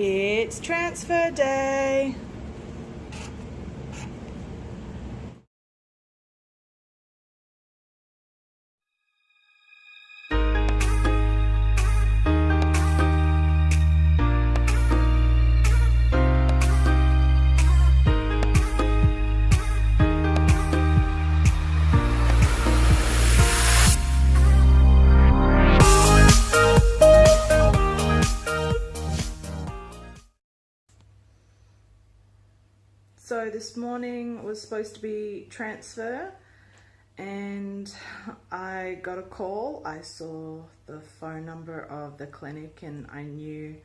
It's transfer day. So this morning was supposed to be transfer and I got a call. I saw the phone number of the clinic and I knew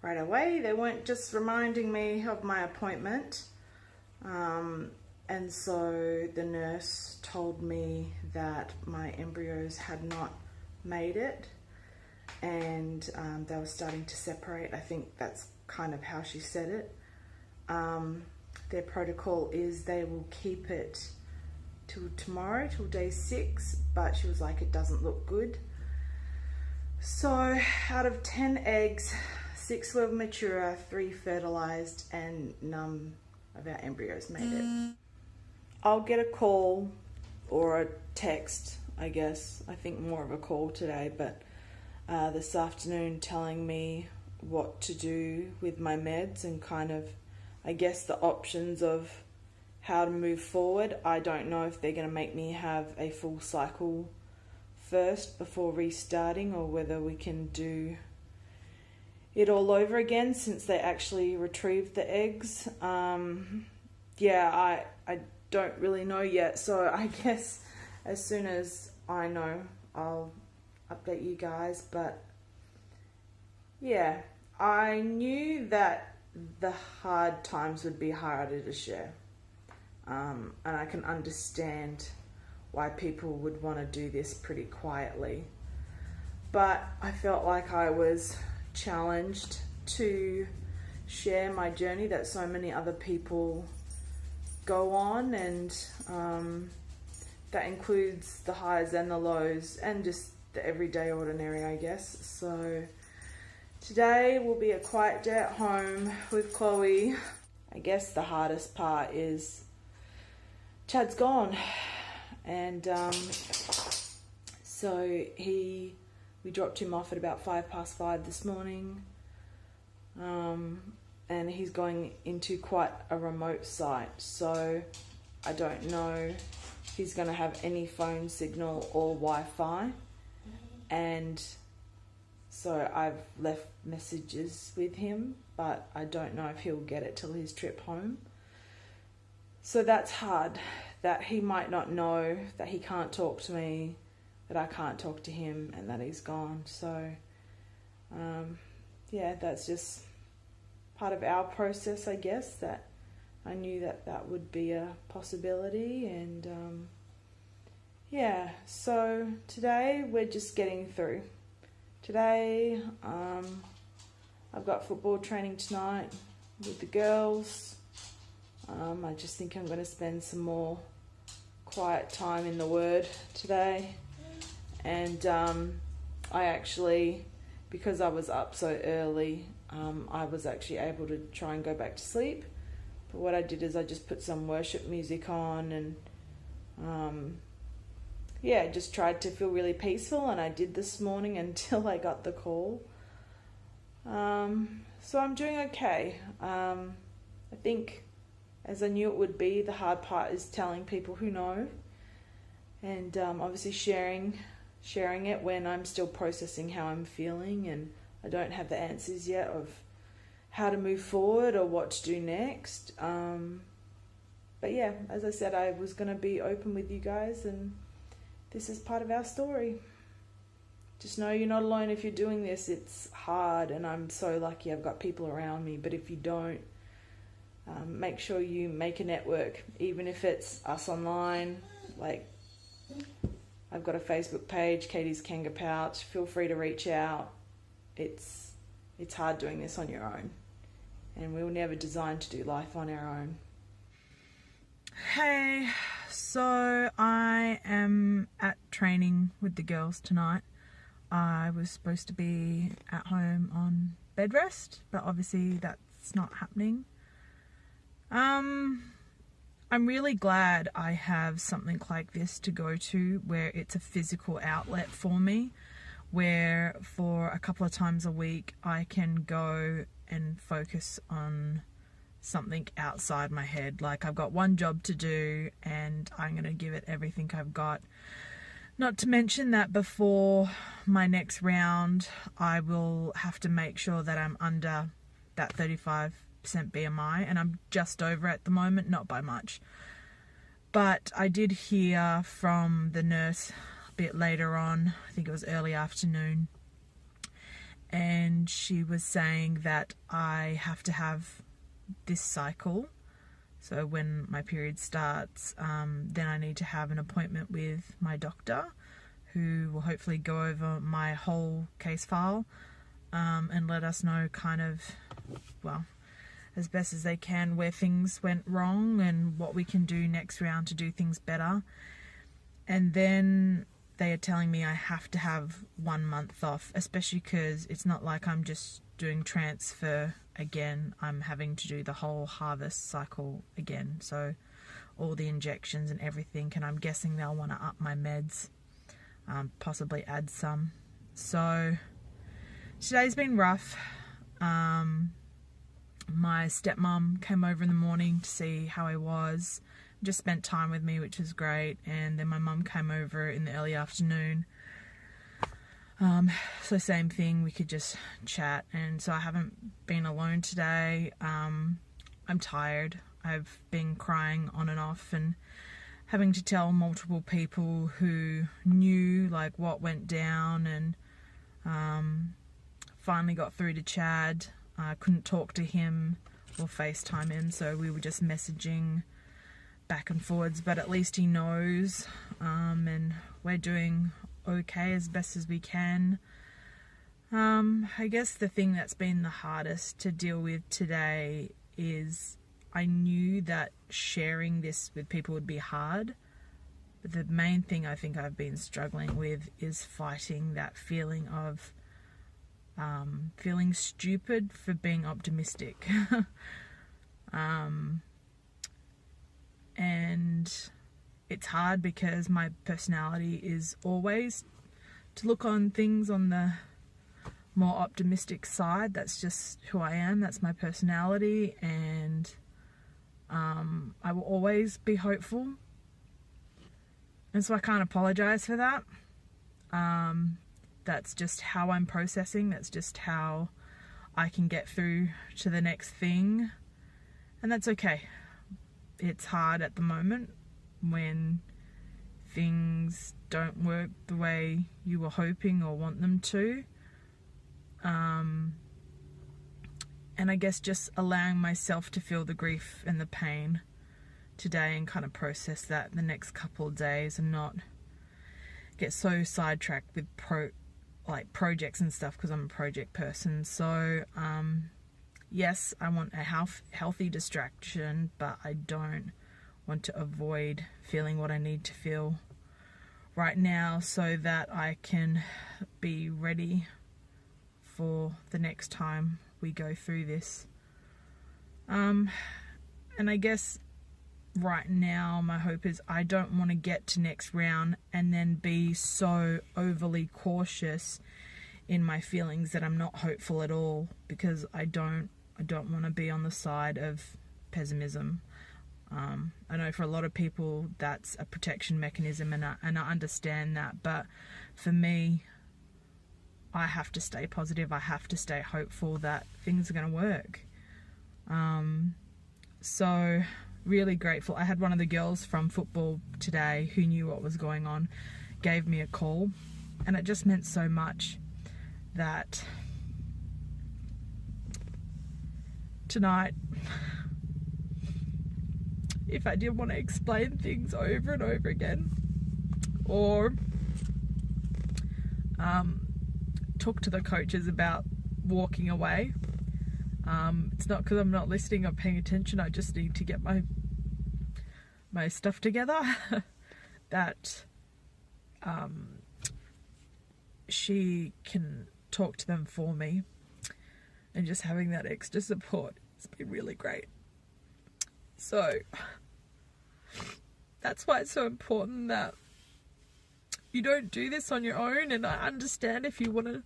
right away. They weren't just reminding me of my appointment. And so the nurse told me that my embryos had not made it and they were starting to separate. I think that's kind of how she said it. Their protocol is they will keep it till tomorrow, till day 6, but she was like, it doesn't look good. So out of 10 eggs, 6 were mature, 3 fertilized, and none of our embryos made it. I'll get a call or a text, I guess. I think more of a call today, but this afternoon telling me what to do with my meds and kind of, I guess, the options of how to move forward. I don't know if they're going to make me have a full cycle first before restarting or whether we can do it all over again since they actually retrieved the eggs. Yeah, I don't really know yet. So I guess as soon as I know, I'll update you guys. But yeah, I knew that the hard times would be harder to share. And I can understand why people would want to do this pretty quietly. But I felt like I was challenged to share my journey that so many other people go on, and that includes the highs and the lows and just the everyday ordinary, I guess. So today will be a quiet day at home with Chloe. I guess the hardest part is Chad's gone, and so we dropped him off at about 5:05 this morning, and he's going into quite a remote site, so I don't know if he's going to have any phone signal or Wi-Fi, and so I've left messages with him, but I don't know if he'll get it till his trip home. So that's hard, that he might not know, that he can't talk to me, that I can't talk to him, and that he's gone. So yeah, that's just part of our process, I guess, that I knew that that would be a possibility. And yeah, so today we're just getting through. Today, I've got football training tonight with the girls. I just think I'm going to spend some more quiet time in the Word today. And I actually, because I was up so early, I was actually able to try and go back to sleep. But what I did is I just put some worship music on and yeah, just tried to feel really peaceful, and I did this morning until I got the call. So I'm doing okay. I think, as I knew it would be, the hard part is telling people who know, and obviously sharing it when I'm still processing how I'm feeling, and I don't have the answers yet of how to move forward or what to do next. But yeah, as I said, I was going to be open with you guys, and this is part of our story. Just know you're not alone if you're doing this. It's hard, and I'm so lucky I've got people around me. But if you don't, make sure you make a network, even if it's us online. Like, I've got a Facebook page, Katie's Kanga Pouch. Feel free to reach out. It's hard doing this on your own, and we were never designed to do life on our own. Hey, so I am at training with the girls tonight. I was supposed to be at home on bed rest, but obviously that's not happening. I'm really glad I have something like this to go to where it's a physical outlet for me, where for a couple of times a week I can go and focus on something outside my head. Like, I've got one job to do and I'm going to give it everything I've got. Not to mention that before my next round, I will have to make sure that I'm under that 35% BMI, and I'm just over at the moment, not by much. But I did hear from the nurse a bit later on, I think it was early afternoon, and she was saying that I have to have this cycle. So when my period starts, then I need to have an appointment with my doctor, who will hopefully go over my whole case file and let us know kind of, well, as best as they can, where things went wrong and what we can do next round to do things better. And then they are telling me I have to have 1 month off, especially because it's not like I'm just doing transfer again. I'm having to do the whole harvest cycle again, so all the injections and everything, and I'm guessing they'll want to up my meds, possibly add some. So today's been rough. My stepmom came over in the morning to see how I was, just spent time with me, which was great, and then my mum came over in the early afternoon. So same thing, we could just chat, and so I haven't been alone today. I'm tired. I've been crying on and off and having to tell multiple people who knew like what went down, and finally got through to Chad. I couldn't talk to him or FaceTime him, so we were just messaging back and forwards, but at least he knows, and we're doing okay as best as we can. I guess the thing that's been the hardest to deal with today is I knew that sharing this with people would be hard, but the main thing I think I've been struggling with is fighting that feeling of feeling stupid for being optimistic. And it's hard because my personality is always to look on things on the more optimistic side. That's just who I am. That's my personality, and I will always be hopeful. And so I can't apologize for that. That's just how I'm processing. That's just how I can get through to the next thing. And that's okay. It's hard at the moment when things don't work the way you were hoping or want them to. And I guess just allowing myself to feel the grief and the pain today and kind of process that the next couple of days and not get so sidetracked with projects and stuff, because I'm a project person. So yes, I want a healthy distraction, but I don't want to avoid feeling what I need to feel right now so that I can be ready for the next time we go through this. And I guess right now my hope is I don't want to get to next round and then be so overly cautious in my feelings that I'm not hopeful at all, because I don't want to be on the side of pessimism. I know for a lot of people that's a protection mechanism, and I understand that, but for me, I have to stay positive. I have to stay hopeful that things are going to work. So really grateful. I had one of the girls from football today who knew what was going on, gave me a call, and it just meant so much that tonight, if I did want to explain things over and over again, or talk to the coaches about walking away, it's not because I'm not listening or paying attention. I just need to get my stuff together. That she can talk to them for me. and just having that extra support has been really great. So that's why it's so important that you don't do this on your own. And I understand if you want to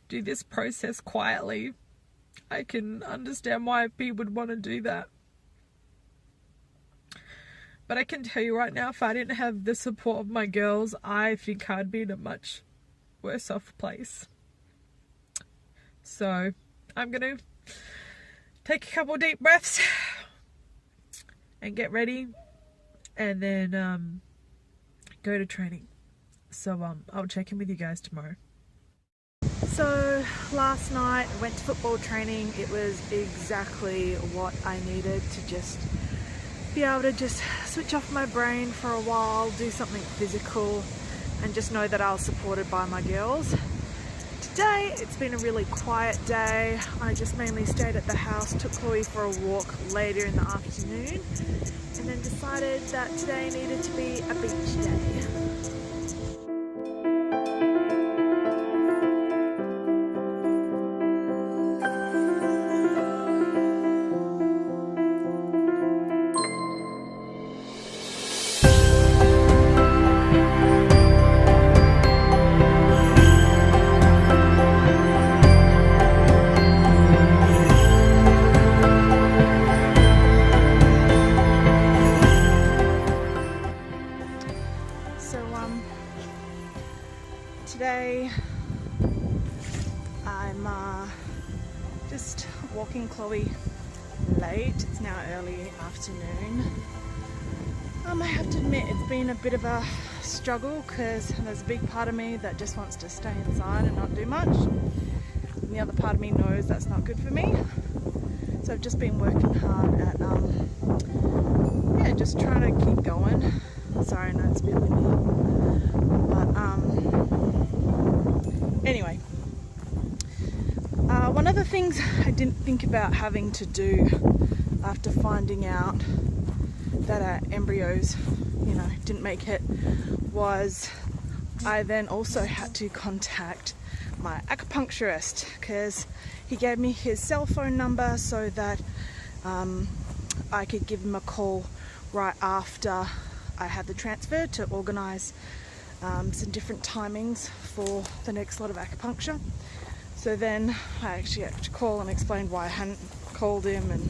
do this process quietly, I can understand why people would want to do that. But I can tell you right now, if I didn't have the support of my girls, I think I'd be in a much worse off place. So I'm going to take a couple deep breaths and get ready, and then go to training. So I'll check in with you guys tomorrow. So last night I went to football training. It was exactly what I needed to just be able to just switch off my brain for a while, do something physical, and just know that I was supported by my girls. Today it's been a really quiet day. I just mainly stayed at the house, took Chloe for a walk later in the afternoon, and then decided that today needed to be a beach day. Today I'm just walking Chloe late. It's now early afternoon. I have to admit it's been a bit of a struggle because there's a big part of me that just wants to stay inside and not do much, and the other part of me knows that's not good for me. So I've just been working hard at just trying to keep going. Sorry, I know it's a bit windy, but anyway, one of the things I didn't think about having to do after finding out that our embryos, didn't make it, was I then also had to contact my acupuncturist, because he gave me his cell phone number so that I could give him a call right after I had the transfer to organise some different timings for the next lot of acupuncture. So then I actually had to call and explain why I hadn't called him, and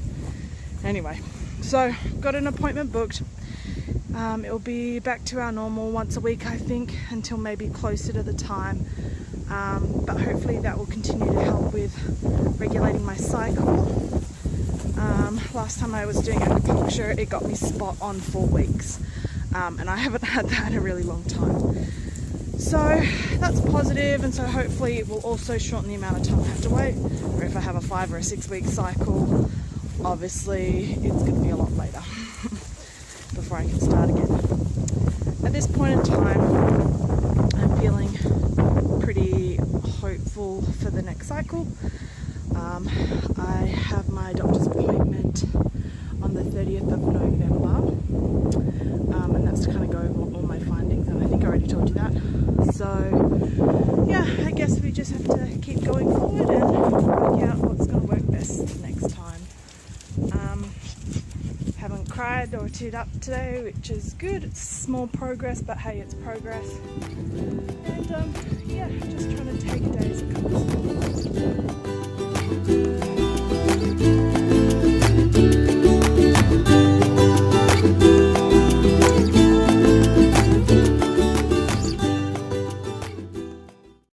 anyway, so got an appointment booked. It'll be back to our normal once a week, I think, until maybe closer to the time, but hopefully that will continue to help with regulating my cycle. Last time I was doing acupuncture, it got me spot on 4 weeks, and I haven't had that in a really long time. So that's positive, and so hopefully it will also shorten the amount of time I have to wait. Or if I have a 5 or a 6 week cycle, obviously it's going to be a lot later before I can start again. At this point in time, I'm feeling pretty hopeful for the next cycle. I have my doctor's appointment on the 30th of November, and that's to kind of go over all my findings, and I think I already told you that. So yeah, I guess we just have to keep going forward and work out what's going to work best next time. Haven't cried or teared up today, which is good. It's small progress, but hey, it's progress. And yeah, just trying to take it day as it comes.